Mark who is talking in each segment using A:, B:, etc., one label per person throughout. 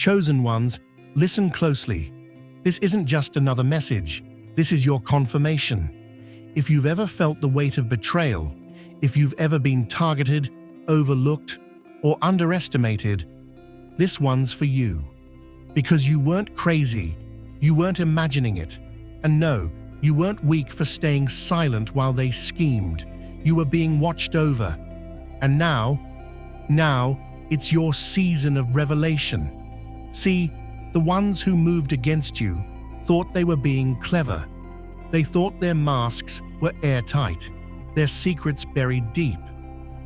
A: Chosen ones, listen closely. This isn't just another message. This is your confirmation. If you've ever felt the weight of betrayal, if you've ever been targeted, overlooked, or underestimated, this one's for you. Because you weren't crazy, you weren't imagining it, and no, you weren't weak for staying silent while they schemed. You were being watched over. And now, it's your season of revelation. See, the ones who moved against you thought they were being clever. They thought their masks were airtight, their secrets buried deep.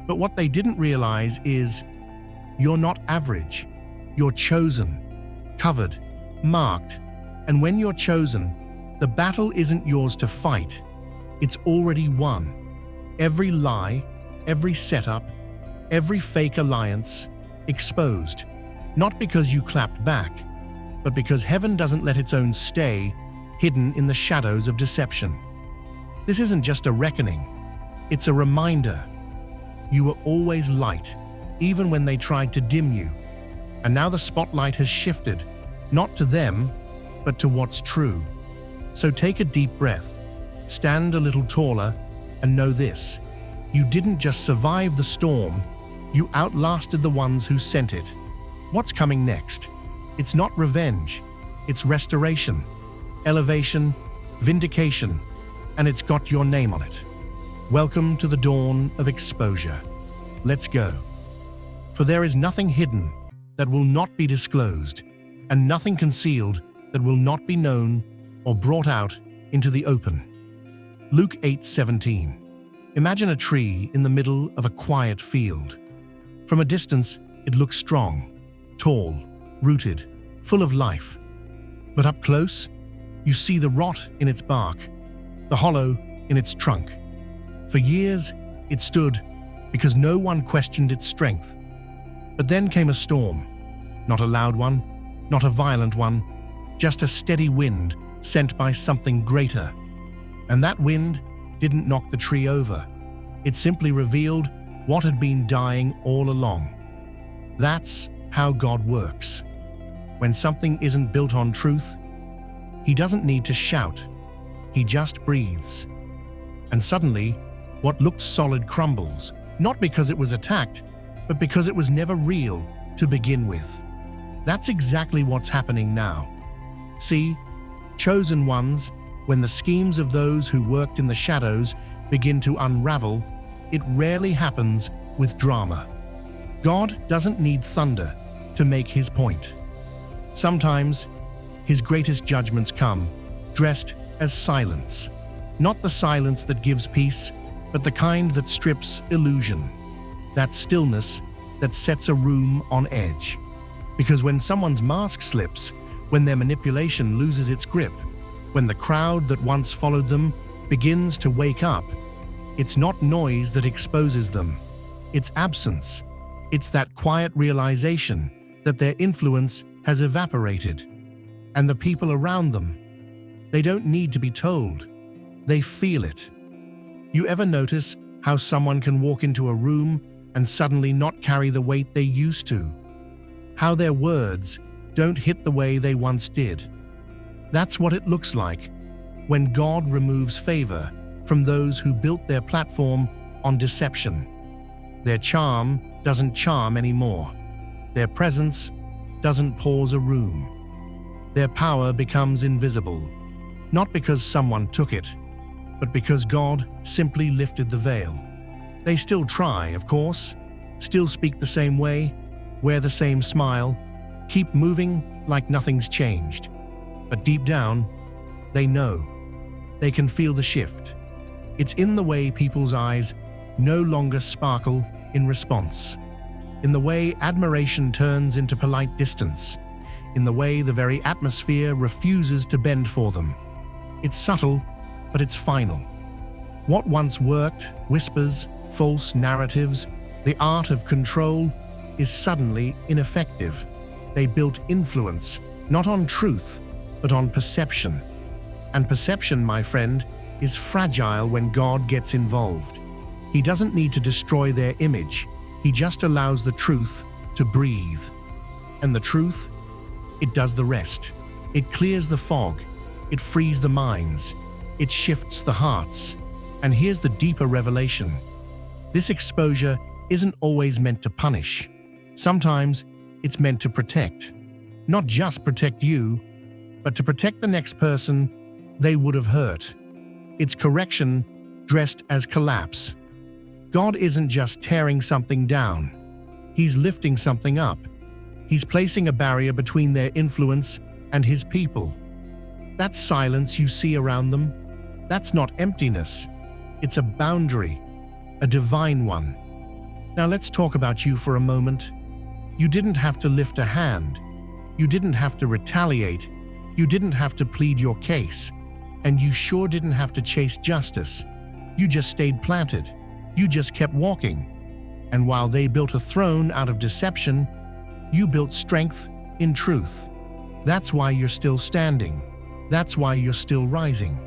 A: But what they didn't realize is, you're not average. You're chosen, covered, marked, and when you're chosen, the battle isn't yours to fight. It's already won. Every lie, every setup, every fake alliance, exposed. Not because you clapped back, but because heaven doesn't let its own stay hidden in the shadows of deception. This isn't just a reckoning. It's a reminder. You were always light, even when they tried to dim you. And now the spotlight has shifted, not to them, but to what's true. So take a deep breath, stand a little taller, and know this. You didn't just survive the storm, you outlasted the ones who sent it. What's coming next? It's not revenge, it's restoration, elevation, vindication, and it's got your name on it. Welcome to the dawn of exposure. Let's go. For there is nothing hidden that will not be disclosed, and nothing concealed that will not be known or brought out into the open. Luke 8:17. Imagine a tree in the middle of a quiet field. From a distance, it looks strong, tall, rooted, full of life. But up close, you see the rot in its bark, the hollow in its trunk. For years, it stood because no one questioned its strength. But then came a storm. Not a loud one, not a violent one, just a steady wind sent by something greater. And that wind didn't knock the tree over. It simply revealed what had been dying all along. That's how God works. When something isn't built on truth, He doesn't need to shout. He just breathes. And suddenly, what looked solid crumbles, not because it was attacked, but because it was never real to begin with. That's exactly what's happening now. See, chosen ones, when the schemes of those who worked in the shadows begin to unravel, it rarely happens with drama. God doesn't need thunder to make His point. Sometimes, His greatest judgments come dressed as silence. Not the silence that gives peace, but the kind that strips illusion. That stillness that sets a room on edge. Because when someone's mask slips, when their manipulation loses its grip, when the crowd that once followed them begins to wake up, it's not noise that exposes them. It's absence. It's that quiet realization that their influence has evaporated. And the people around them, they don't need to be told. They feel it. You ever notice how someone can walk into a room and suddenly not carry the weight they used to? How their words don't hit the way they once did? That's what it looks like when God removes favor from those who built their platform on deception. Their charm doesn't charm anymore. Their presence doesn't pause a room. Their power becomes invisible, not because someone took it, but because God simply lifted the veil. They still try, of course, still speak the same way, wear the same smile, keep moving like nothing's changed. But deep down, they know. They can feel the shift. It's in the way people's eyes no longer sparkle in response, in the way admiration turns into polite distance, in the way the very atmosphere refuses to bend for them. It's subtle, but it's final. What once worked, whispers, false narratives, the art of control, is suddenly ineffective. They built influence, not on truth, but on perception. And perception, my friend, is fragile when God gets involved. He doesn't need to destroy their image. He just allows the truth to breathe. And the truth, It does the rest. It clears the fog. It frees the minds. It shifts the hearts. And here's the deeper revelation. This exposure isn't always meant to punish. Sometimes it's meant to protect. Not just protect you, but to protect the next person they would have hurt. It's correction dressed as collapse. God isn't just tearing something down. He's lifting something up. He's placing a barrier between their influence and His people. That silence you see around them, that's not emptiness. It's a boundary, a divine one. Now let's talk about you for a moment. You didn't have to lift a hand. You didn't have to retaliate. You didn't have to plead your case. And you sure didn't have to chase justice. You just stayed planted. You just kept walking. And while they built a throne out of deception, you built strength in truth. That's why you're still standing. That's why you're still rising.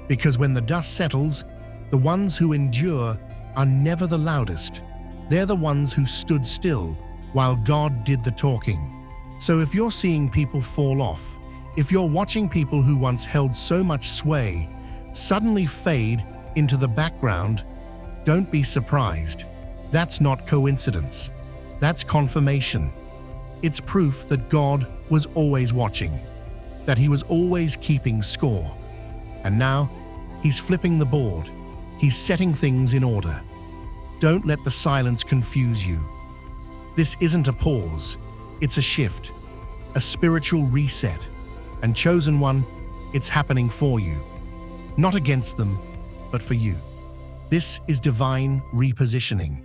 A: Because when the dust settles, the ones who endure are never the loudest. They're the ones who stood still while God did the talking. So if you're seeing people fall off, if you're watching people who once held so much sway suddenly fade into the background, don't be surprised. That's not coincidence. That's confirmation. It's proof that God was always watching, that He was always keeping score. And now, He's flipping the board. He's setting things in order. Don't let the silence confuse you. This isn't a pause. It's a shift, a spiritual reset. And chosen one, it's happening for you. Not against them, but for you. This is divine repositioning.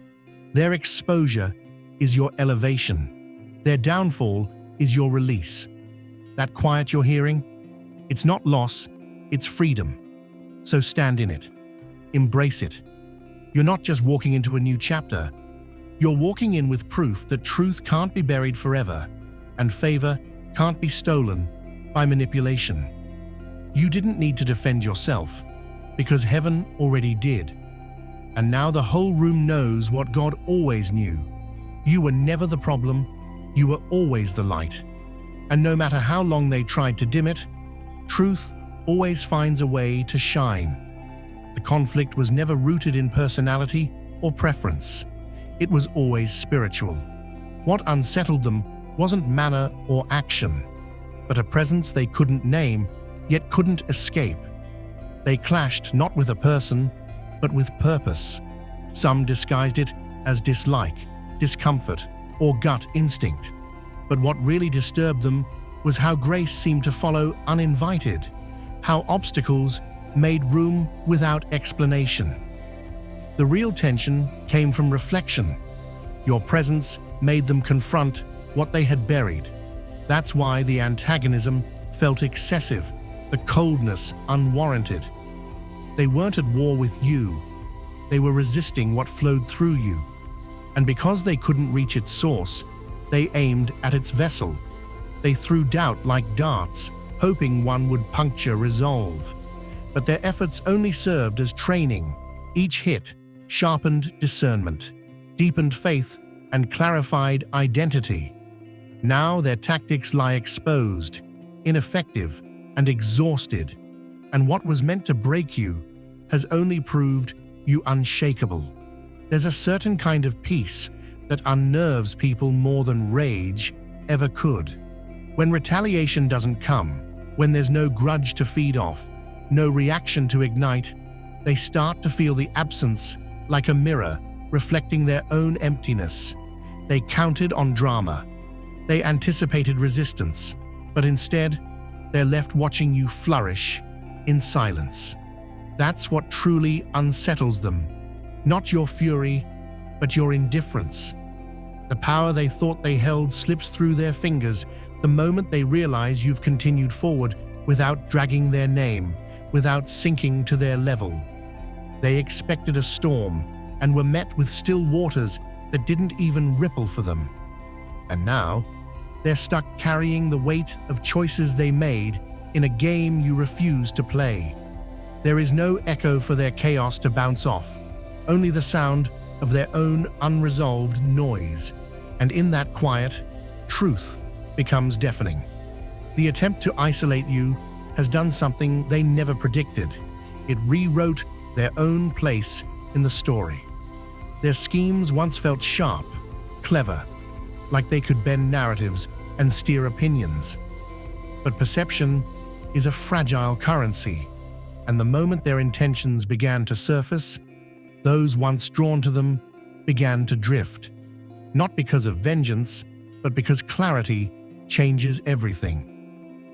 A: Their exposure is your elevation. Their downfall is your release. That quiet you're hearing, it's not loss, it's freedom. So stand in it. Embrace it. You're not just walking into a new chapter. You're walking in with proof that truth can't be buried forever, and favor can't be stolen by manipulation. You didn't need to defend yourself, because heaven already did. And now the whole room knows what God always knew. You were never the problem, you were always the light. And no matter how long they tried to dim it, truth always finds a way to shine. The conflict was never rooted in personality or preference. It was always spiritual. What unsettled them wasn't manner or action, but a presence they couldn't name, yet couldn't escape. They clashed not with a person, but with purpose. Some disguised it as dislike, discomfort, or gut instinct. But what really disturbed them was how grace seemed to follow uninvited, how obstacles made room without explanation. The real tension came from reflection. Your presence made them confront what they had buried. That's why the antagonism felt excessive, the coldness unwarranted. They weren't at war with you. They were resisting what flowed through you. And because they couldn't reach its source, they aimed at its vessel. They threw doubt like darts, hoping one would puncture resolve. But their efforts only served as training. Each hit sharpened discernment, deepened faith, and clarified identity. Now their tactics lie exposed, ineffective, and exhausted. And what was meant to break you has only proved you unshakable. There's a certain kind of peace that unnerves people more than rage ever could. When retaliation doesn't come, when there's no grudge to feed off, no reaction to ignite, they start to feel the absence like a mirror reflecting their own emptiness. They counted on drama. They anticipated resistance, but instead, they're left watching you flourish in silence. That's what truly unsettles them. Not your fury, but your indifference. The power they thought they held slips through their fingers the moment they realize you've continued forward without dragging their name, without sinking to their level. They expected a storm and were met with still waters that didn't even ripple for them. And now, they're stuck carrying the weight of choices they made in a game you refuse to play. There is no echo for their chaos to bounce off, only the sound of their own unresolved noise. And in that quiet, truth becomes deafening. The attempt to isolate you has done something they never predicted. It rewrote their own place in the story. Their schemes once felt sharp, clever, like they could bend narratives and steer opinions. But perception is a fragile currency, and the moment their intentions began to surface, those once drawn to them began to drift. Not because of vengeance, but because clarity changes everything.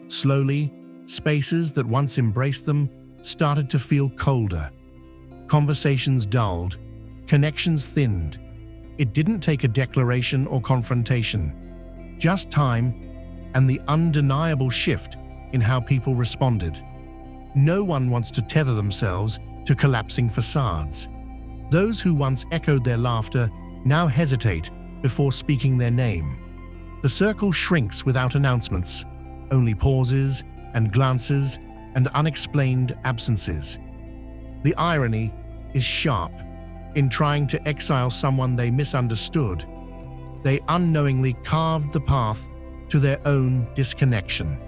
A: Slowly, spaces that once embraced them started to feel colder. Conversations dulled, connections thinned. It didn't take a declaration or confrontation, just time and the undeniable shift in how people responded. No one wants to tether themselves to collapsing facades. Those who once echoed their laughter now hesitate before speaking their name. The circle shrinks without announcements, only pauses and glances and unexplained absences. The irony is sharp. In trying to exile someone they misunderstood, they unknowingly carved the path to their own disconnection.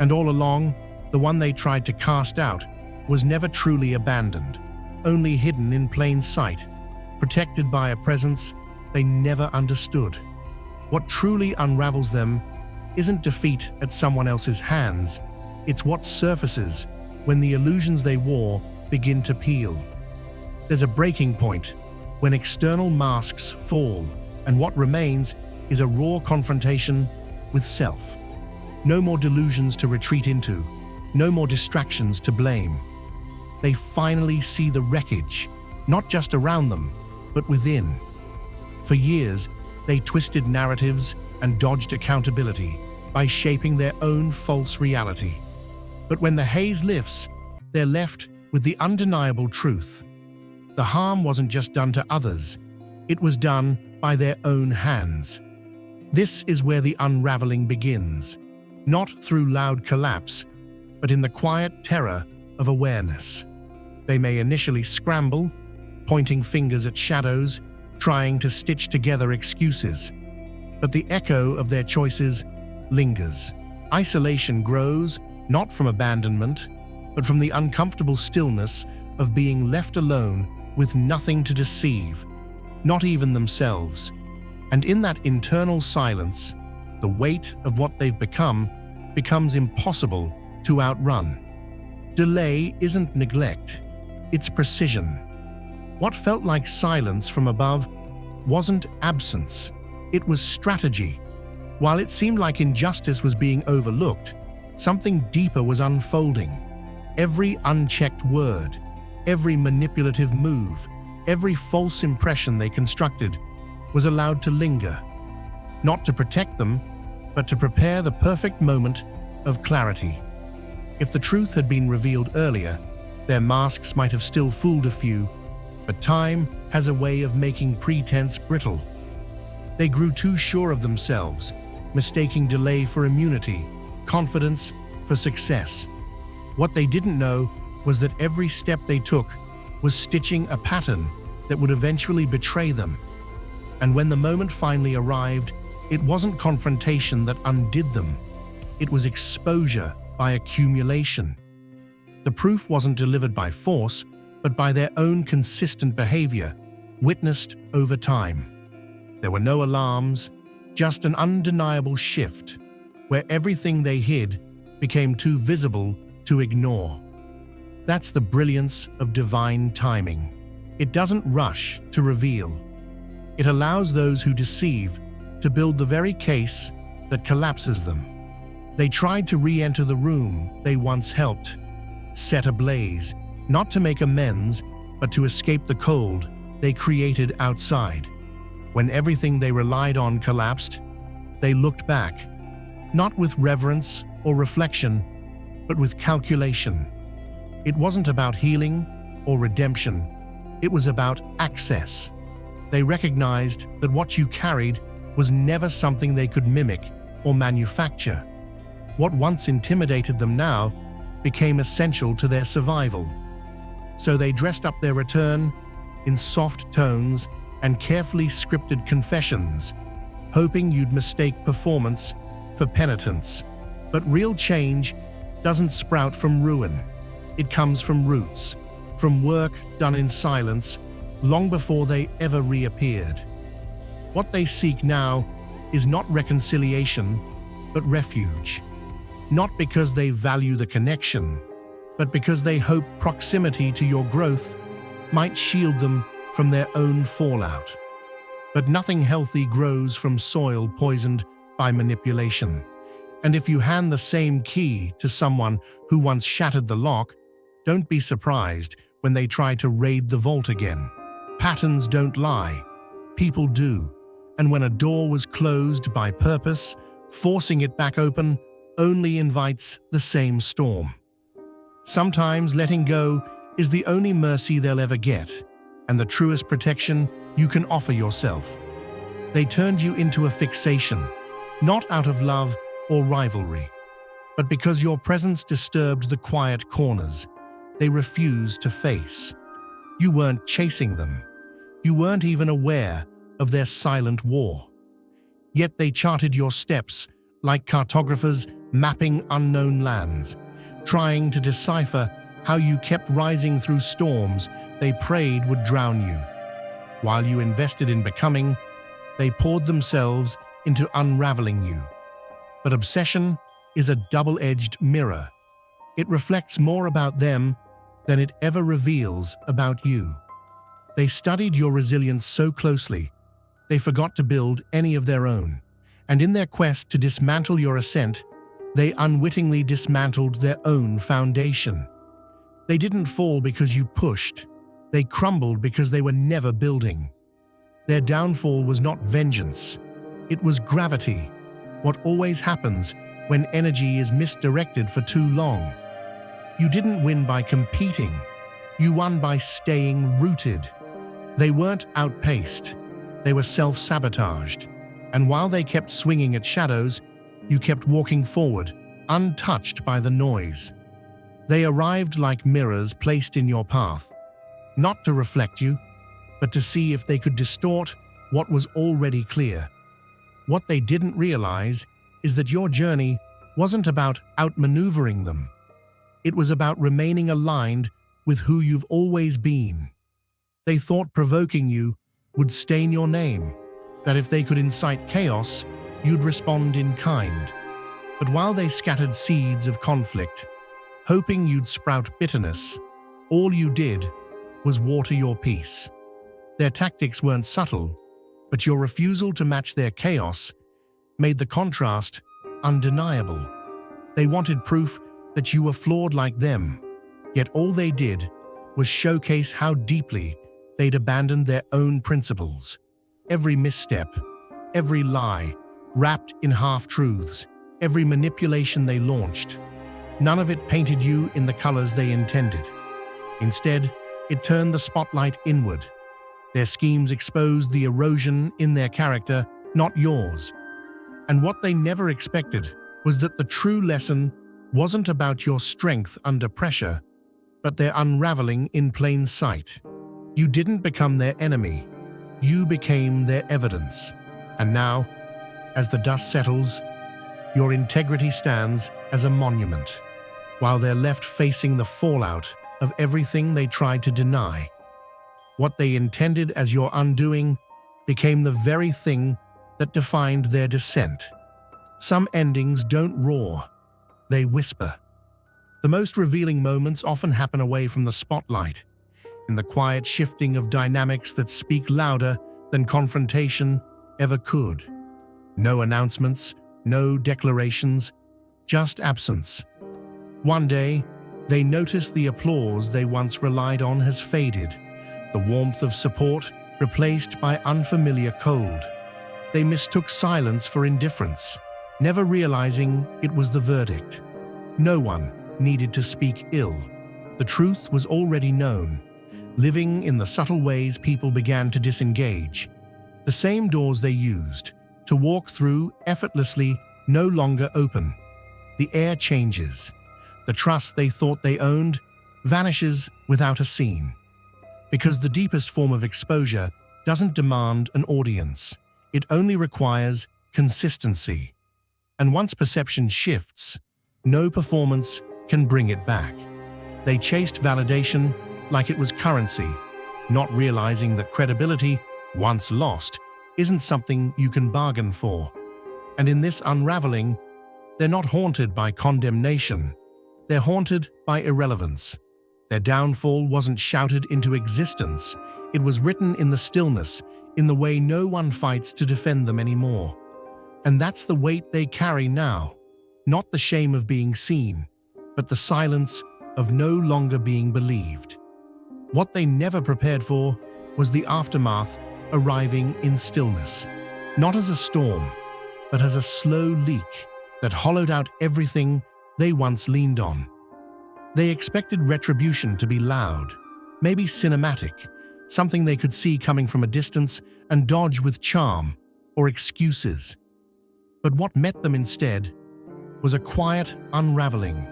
A: And all along, the one they tried to cast out was never truly abandoned, only hidden in plain sight, protected by a presence they never understood. What truly unravels them isn't defeat at someone else's hands, it's what surfaces when the illusions they wore begin to peel. There's a breaking point when external masks fall, and what remains is a raw confrontation with self. No more delusions to retreat into, no more distractions to blame. They finally see the wreckage, not just around them, but within. For years, they twisted narratives and dodged accountability by shaping their own false reality. But when the haze lifts, they're left with the undeniable truth. The harm wasn't just done to others, it was done by their own hands. This is where the unraveling begins, not through loud collapse, but in the quiet terror of awareness. They may initially scramble, pointing fingers at shadows, trying to stitch together excuses. But the echo of their choices lingers. Isolation grows, not from abandonment, but from the uncomfortable stillness of being left alone with nothing to deceive, not even themselves. And in that internal silence, the weight of what they've become becomes impossible to outrun. Delay isn't neglect, it's precision. What felt like silence from above wasn't absence, it was strategy. While it seemed like injustice was being overlooked, something deeper was unfolding. Every unchecked word, every manipulative move, every false impression they constructed was allowed to linger, not to protect them, but to prepare the perfect moment of clarity. If the truth had been revealed earlier, their masks might have still fooled a few, but time has a way of making pretense brittle. They grew too sure of themselves, mistaking delay for immunity, confidence for success. What they didn't know was that every step they took was stitching a pattern that would eventually betray them. And when the moment finally arrived, it wasn't confrontation that undid them. It was exposure by accumulation. The proof wasn't delivered by force, but by their own consistent behavior, witnessed over time. There were no alarms, just an undeniable shift, where everything they hid became too visible to ignore. That's the brilliance of divine timing. It doesn't rush to reveal. It allows those who deceive to build the very case that collapses them. They tried to re-enter the room they once helped, set ablaze, not to make amends, but to escape the cold they created outside. When everything they relied on collapsed, they looked back, not with reverence or reflection, but with calculation. It wasn't about healing or redemption, it was about access. They recognized that what you carried was never something they could mimic or manufacture. What once intimidated them now became essential to their survival. So they dressed up their return in soft tones and carefully scripted confessions, hoping you'd mistake performance for penitence. But real change doesn't sprout from ruin. It comes from roots, from work done in silence, long before they ever reappeared. What they seek now is not reconciliation, but refuge. Not because they value the connection, but because they hope proximity to your growth might shield them from their own fallout. But nothing healthy grows from soil poisoned by manipulation. And if you hand the same key to someone who once shattered the lock, don't be surprised when they try to raid the vault again. Patterns don't lie, people do. And when a door was closed by purpose, forcing it back open only invites the same storm. Sometimes letting go is the only mercy they'll ever get, and the truest protection you can offer yourself. They turned you into a fixation, not out of love or rivalry, but because your presence disturbed the quiet corners they refused to face. You weren't chasing them. You weren't even aware of their silent war. Yet they charted your steps like cartographers mapping unknown lands, trying to decipher how you kept rising through storms they prayed would drown you. While you invested in becoming, they poured themselves into unraveling you. But obsession is a double-edged mirror. It reflects more about them than it ever reveals about you. They studied your resilience so closely, they forgot to build any of their own. And in their quest to dismantle your ascent, they unwittingly dismantled their own foundation. They didn't fall because you pushed. They crumbled because they were never building. Their downfall was not vengeance. It was gravity, what always happens when energy is misdirected for too long. You didn't win by competing. You won by staying rooted. They weren't outpaced. They were self-sabotaged. And while they kept swinging at shadows, you kept walking forward, untouched by the noise. They arrived like mirrors placed in your path, not to reflect you, but to see if they could distort what was already clear. What they didn't realize is that your journey wasn't about outmaneuvering them. It was about remaining aligned with who you've always been. They thought provoking you would stain your name, that if they could incite chaos, you'd respond in kind. But while they scattered seeds of conflict, hoping you'd sprout bitterness, all you did was water your peace. Their tactics weren't subtle, but your refusal to match their chaos made the contrast undeniable. They wanted proof that you were flawed like them, yet all they did was showcase how deeply they'd abandoned their own principles. Every misstep, every lie, wrapped in half-truths, every manipulation they launched, none of it painted you in the colors they intended. Instead, it turned the spotlight inward. Their schemes exposed the erosion in their character, not yours. And what they never expected was that the true lesson wasn't about your strength under pressure, but their unraveling in plain sight. You didn't become their enemy. You became their evidence. And now, as the dust settles, your integrity stands as a monument, while they're left facing the fallout of everything they tried to deny. What they intended as your undoing became the very thing that defined their descent. Some endings don't roar, they whisper. The most revealing moments often happen away from the spotlight, in the quiet shifting of dynamics that speak louder than confrontation ever could. No announcements, no declarations, just absence. One day, they notice the applause they once relied on has faded, the warmth of support replaced by unfamiliar cold. They mistook silence for indifference, never realizing it was the verdict. No one needed to speak ill. The truth was already known. Living in the subtle ways people began to disengage. The same doors they used to walk through effortlessly no longer open. The air changes. The trust they thought they owned vanishes without a scene. Because the deepest form of exposure doesn't demand an audience. It only requires consistency. And once perception shifts, No performance can bring it back. They chased validation like it was currency, not realizing that credibility, once lost, isn't something you can bargain for. And in this unraveling, they're not haunted by condemnation. They're haunted by irrelevance. Their downfall wasn't shouted into existence. It was written in the stillness, in the way no one fights to defend them anymore. And that's the weight they carry now. Not the shame of being seen, but the silence of no longer being believed. What they never prepared for was the aftermath arriving in stillness, not as a storm, but as a slow leak that hollowed out everything they once leaned on. They expected retribution to be loud, maybe cinematic, something they could see coming from a distance and dodge with charm or excuses. But what met them instead was a quiet unraveling,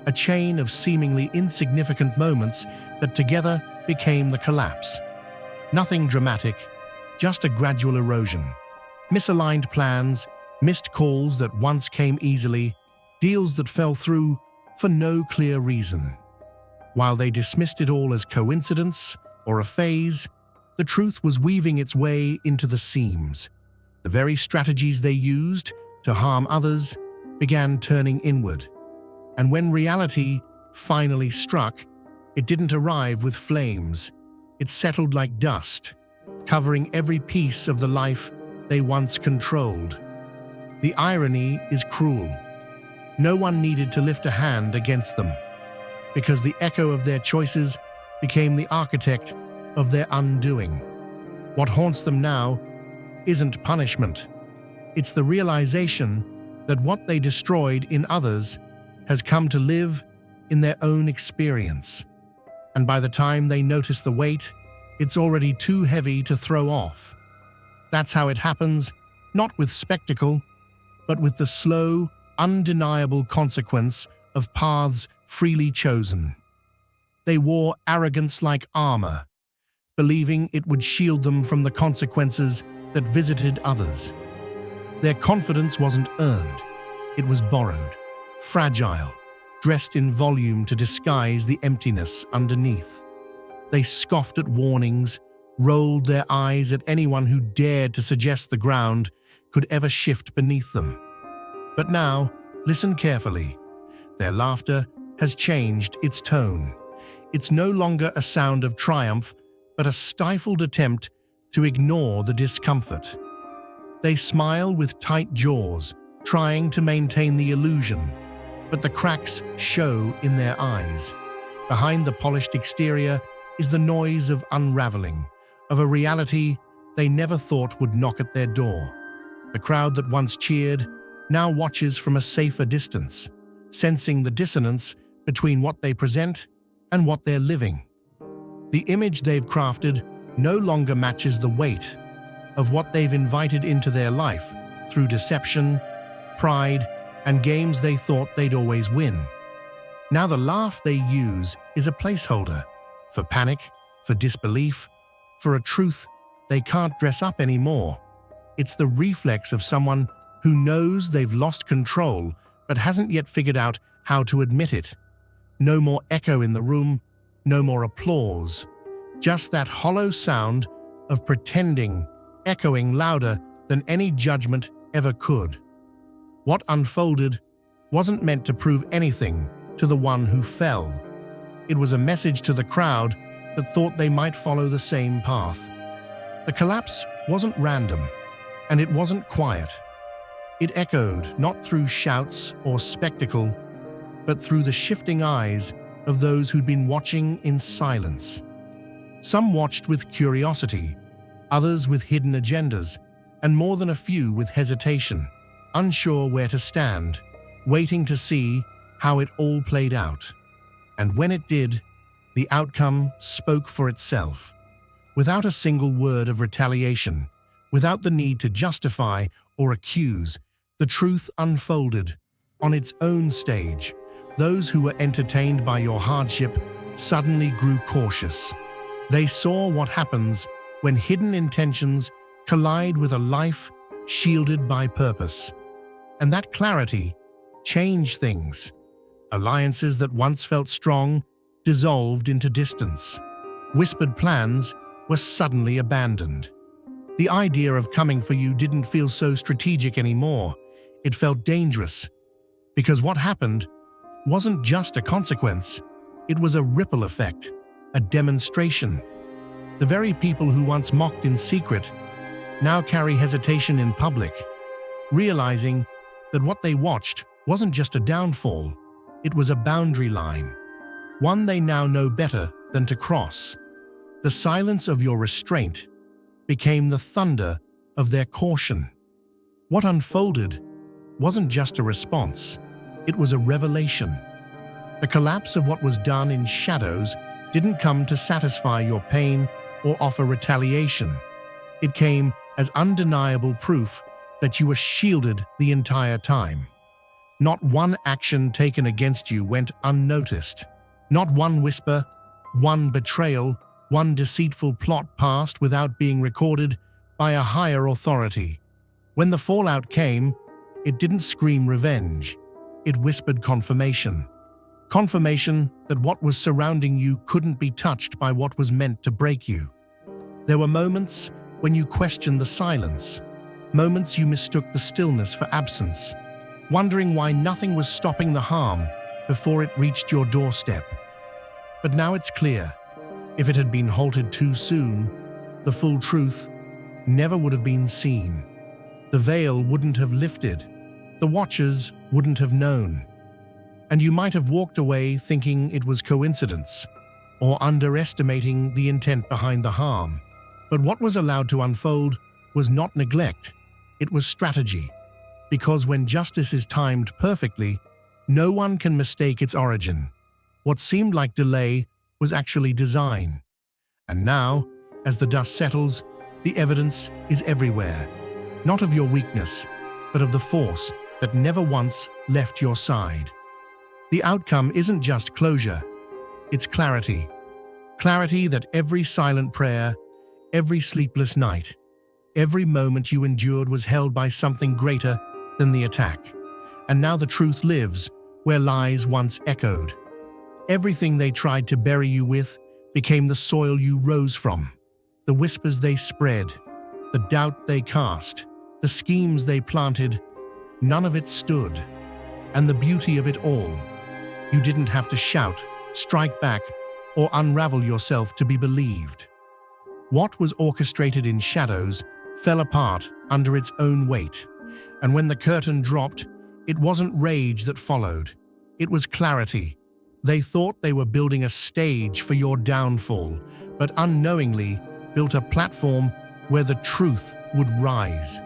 A: a chain of seemingly insignificant moments that together became the collapse. Nothing dramatic, just a gradual erosion. Misaligned plans, missed calls that once came easily, deals that fell through for no clear reason. While they dismissed it all as coincidence or a phase, the truth was weaving its way into the seams. The very strategies they used to harm others began turning inward. And when reality finally struck, it didn't arrive with flames. It settled like dust, covering every piece of the life they once controlled. The irony is cruel. No one needed to lift a hand against them, because the echo of their choices became the architect of their undoing. What haunts them now isn't punishment. It's the realization that what they destroyed in others has come to live in their own experience. And by the time they notice the weight, it's already too heavy to throw off. That's how it happens, not with spectacle, but with the slow, undeniable consequence of paths freely chosen. They wore arrogance like armor, believing it would shield them from the consequences that visited others. Their confidence wasn't earned, it was borrowed, fragile, dressed in volume to disguise the emptiness underneath. They scoffed at warnings, rolled their eyes at anyone who dared to suggest the ground could ever shift beneath them. But now, listen carefully. Their laughter has changed its tone. It's no longer a sound of triumph, but a stifled attempt to ignore the discomfort. They smile with tight jaws, trying to maintain the illusion, but the cracks show in their eyes. Behind the polished exterior is the noise of unraveling, of a reality they never thought would knock at their door. The crowd that once cheered now watches from a safer distance, sensing the dissonance between what they present and what they're living. The image they've crafted no longer matches the weight of what they've invited into their life through deception, pride, and games they thought they'd always win. Now the laugh they use is a placeholder for panic, for disbelief, for a truth they can't dress up anymore. It's the reflex of someone who knows they've lost control but hasn't yet figured out how to admit it. No more echo in the room, no more applause. Just that hollow sound of pretending, echoing louder than any judgment ever could. What unfolded wasn't meant to prove anything to the one who fell. It was a message to the crowd that thought they might follow the same path. The collapse wasn't random, and it wasn't quiet. It echoed not through shouts or spectacle, but through the shifting eyes of those who'd been watching in silence. Some watched with curiosity, others with hidden agendas, and more than a few with hesitation, unsure where to stand, waiting to see how it all played out. And when it did, the outcome spoke for itself. Without a single word of retaliation, without the need to justify or accuse, the truth unfolded on its own stage. Those who were entertained by your hardship suddenly grew cautious. They saw what happens when hidden intentions collide with a life shielded by purpose. And that clarity change things. Alliances that once felt strong dissolved into distance. Whispered plans were suddenly abandoned. The idea of coming for you didn't feel so strategic anymore. It felt dangerous. Because what happened wasn't just a consequence, it was a ripple effect, a demonstration. The very people who once mocked in secret now carry hesitation in public, realizing that what they watched wasn't just a downfall, it was a boundary line, one they now know better than to cross. The silence of your restraint became the thunder of their caution. What unfolded wasn't just a response, it was a revelation. The collapse of what was done in shadows didn't come to satisfy your pain or offer retaliation. It came as undeniable proof that you were shielded the entire time. Not one action taken against you went unnoticed. Not one whisper, one betrayal, one deceitful plot passed without being recorded by a higher authority. When the fallout came, it didn't scream revenge. It whispered confirmation. Confirmation that what was surrounding you couldn't be touched by what was meant to break you. There were moments when you questioned the silence, moments you mistook the stillness for absence, wondering why nothing was stopping the harm before it reached your doorstep. But now it's clear. If it had been halted too soon, the full truth never would have been seen. The veil wouldn't have lifted. The watchers wouldn't have known. And you might have walked away thinking it was coincidence or underestimating the intent behind the harm. But what was allowed to unfold was not neglect, it was strategy. Because when justice is timed perfectly, no one can mistake its origin. What seemed like delay was actually design. And now, as the dust settles, the evidence is everywhere. Not of your weakness, but of the force that never once left your side. The outcome isn't just closure, it's clarity. Clarity that every silent prayer, every sleepless night, every moment you endured was held by something greater than the attack. And now the truth lives where lies once echoed. Everything they tried to bury you with became the soil you rose from. The whispers they spread, the doubt they cast, the schemes they planted, none of it stood. And the beauty of it all, you didn't have to shout, strike back, or unravel yourself to be believed. What was orchestrated in shadows fell apart under its own weight. And when the curtain dropped, it wasn't rage that followed. It was clarity. They thought they were building a stage for your downfall, but unknowingly built a platform where the truth would rise.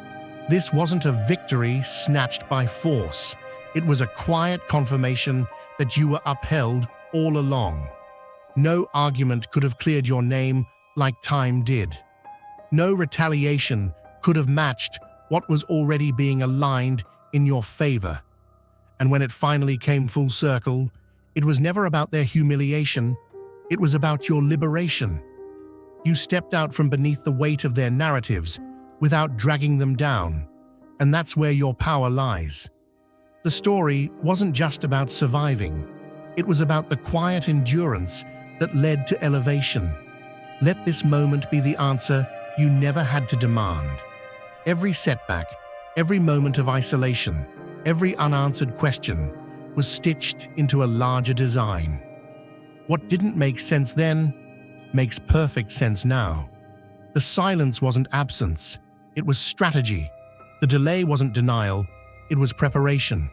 A: This wasn't a victory snatched by force. It was a quiet confirmation that you were upheld all along. No argument could have cleared your name like time did. No retaliation could have matched what was already being aligned in your favor. And when it finally came full circle, it was never about their humiliation, it was about your liberation. You stepped out from beneath the weight of their narratives without dragging them down, and that's where your power lies. The story wasn't just about surviving, it was about the quiet endurance that led to elevation. Let this moment be the answer you never had to demand. Every setback, every moment of isolation, every unanswered question was stitched into a larger design. What didn't make sense then makes perfect sense now. The silence wasn't absence, it was strategy. The delay wasn't denial, it was preparation.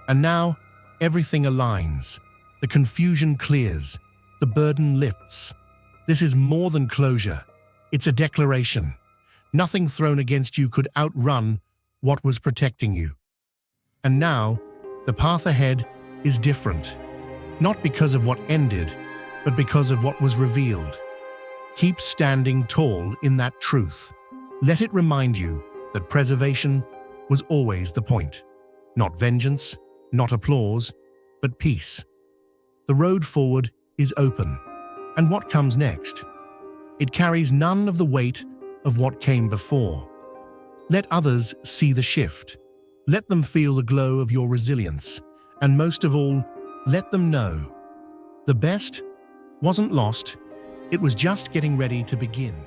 A: And now, everything aligns. The confusion clears, the burden lifts. This is more than closure, it's a declaration. Nothing thrown against you could outrun what was protecting you. And now, the path ahead is different. Not because of what ended, but because of what was revealed. Keep standing tall in that truth. Let it remind you that preservation was always the point. Not vengeance, not applause, but peace. The road forward is open. And what comes next? It carries none of the weight of what came before. Let others see the shift. Let them feel the glow of your resilience. And most of all, let them know the best wasn't lost, it was just getting ready to begin.